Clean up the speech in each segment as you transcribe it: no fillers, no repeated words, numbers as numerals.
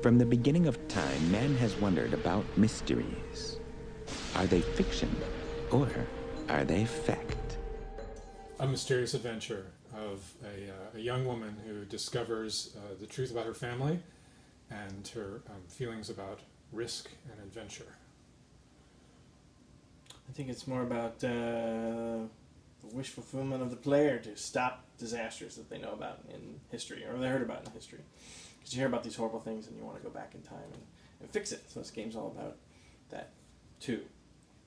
From the beginning of time, man has wondered about mysteries. Are they fiction or are they fact? A mysterious adventure of a young woman who discovers the truth about her family and her feelings about risk and adventure. I think it's more about the wish fulfillment of the player to stop disasters that they know about in history, or they heard about in history. Because you hear about these horrible things and you want to go back in time and fix it. So this game's all about that, too.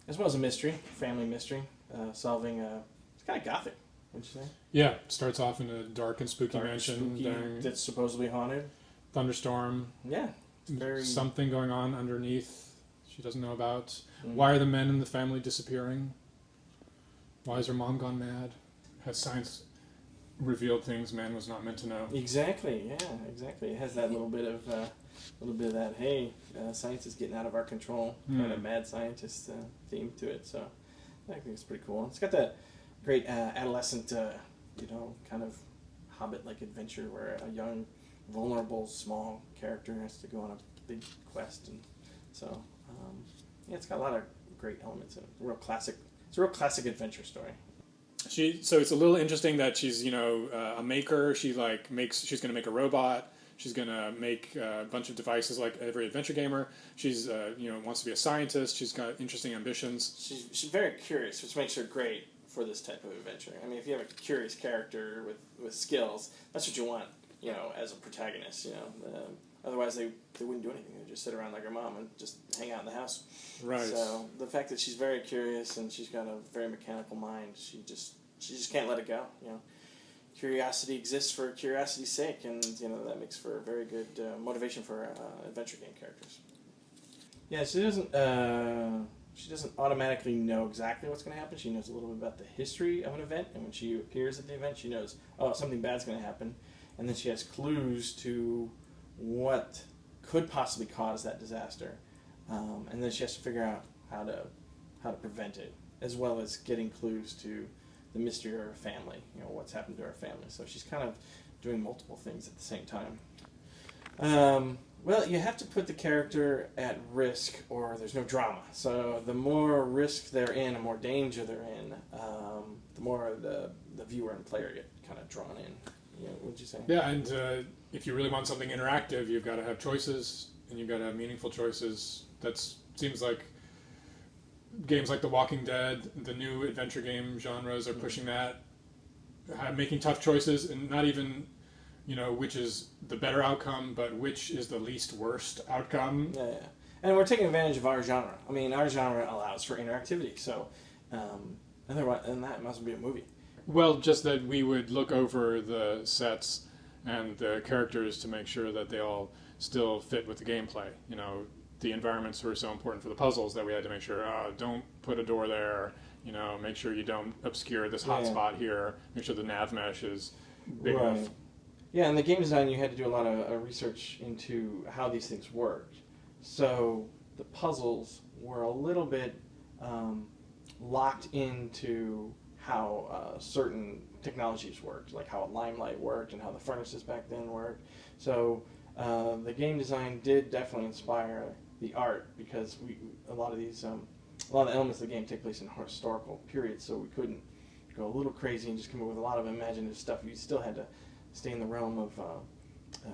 As well as a mystery, family mystery, solving it's kind of gothic, wouldn't you say? Yeah, it starts off in a dark and spooky mansion. That's supposedly haunted. Thunderstorm. Yeah. Very... Something going on underneath she doesn't know about. Mm-hmm. Why are the men in the family disappearing? Why is her mom gone mad? Has science revealed things man was not meant to know? Exactly, yeah, exactly. It has that little bit of that, hey, science is getting out of our control, kind of mad scientist theme to it. So I think it's pretty cool. It's got that great adolescent, kind of Hobbit-like adventure where a young, vulnerable, small character has to go on a big quest, and so it's got a lot of great elements in it. It's a real classic adventure story. So it's a little interesting that she's a maker. She's going to make a robot. She's going to make a bunch of devices like every adventure gamer. She's wants to be a scientist. She's got interesting ambitions. She's very curious, which makes her great for this type of adventure. I mean, if you have a curious character with skills, that's what you want, as a protagonist. Otherwise they wouldn't do anything. They'd just sit around like her mom and just hang out in the house. Right. So the fact that she's very curious and she's got a very mechanical mind, she just can't let it go. Curiosity exists for curiosity's sake, and that makes for a very good motivation for adventure game characters. Yeah, she doesn't automatically know exactly what's going to happen. She knows a little bit about the history of an event, and when she appears at the event, she knows, something bad's going to happen, and then she has clues to what could possibly cause that disaster, and then she has to figure out how to prevent it, as well as getting clues to the mystery of her family, what's happened to her family. So she's kind of doing multiple things at the same time. Well, you have to put the character at risk or there's no drama. So the more risk they're in, the more danger they're in, the more the viewer and player get kind of drawn in. What'd you say? Yeah, and if you really want something interactive, you've got to have choices, and you've got to have meaningful choices. That seems like games like The Walking Dead, the new adventure game genres are pushing that, making tough choices, and not even, which is the better outcome, but which is the least worst outcome. Yeah. And we're taking advantage of our genre. I mean, our genre allows for interactivity, so otherwise, and that must be a movie. Well, just that we would look over the sets and the characters to make sure that they all still fit with the gameplay. The environments were so important for the puzzles that we had to make sure, don't put a door there, make sure you don't obscure this hot spot here, make sure the nav mesh is big enough. Yeah, in the game design, you had to do a lot of research into how these things worked. So the puzzles were a little bit locked into how certain technologies worked, like how a limelight worked and how the furnaces back then worked. So the game design did definitely inspire the art, because a lot of the elements of the game take place in historical periods, so we couldn't go a little crazy and just come up with a lot of imaginative stuff. You still had to stay in the realm of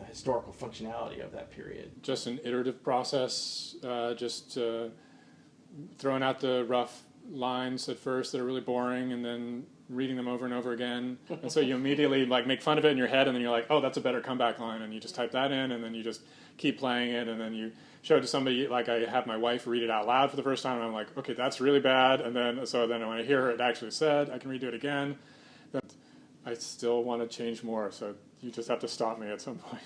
historical functionality of that period. Just an iterative process, just throwing out the rough lines at first that are really boring, and then reading them over and over again, and so you immediately make fun of it in your head, and then you're like, oh, that's a better comeback line, and you just type that in, and then you just keep playing it, and then you show it to somebody. Like, I have my wife read it out loud for the first time, and I'm like, okay, that's really bad, and then when I hear it actually said, I can redo it again. But I still want to change more, so you just have to stop me at some point.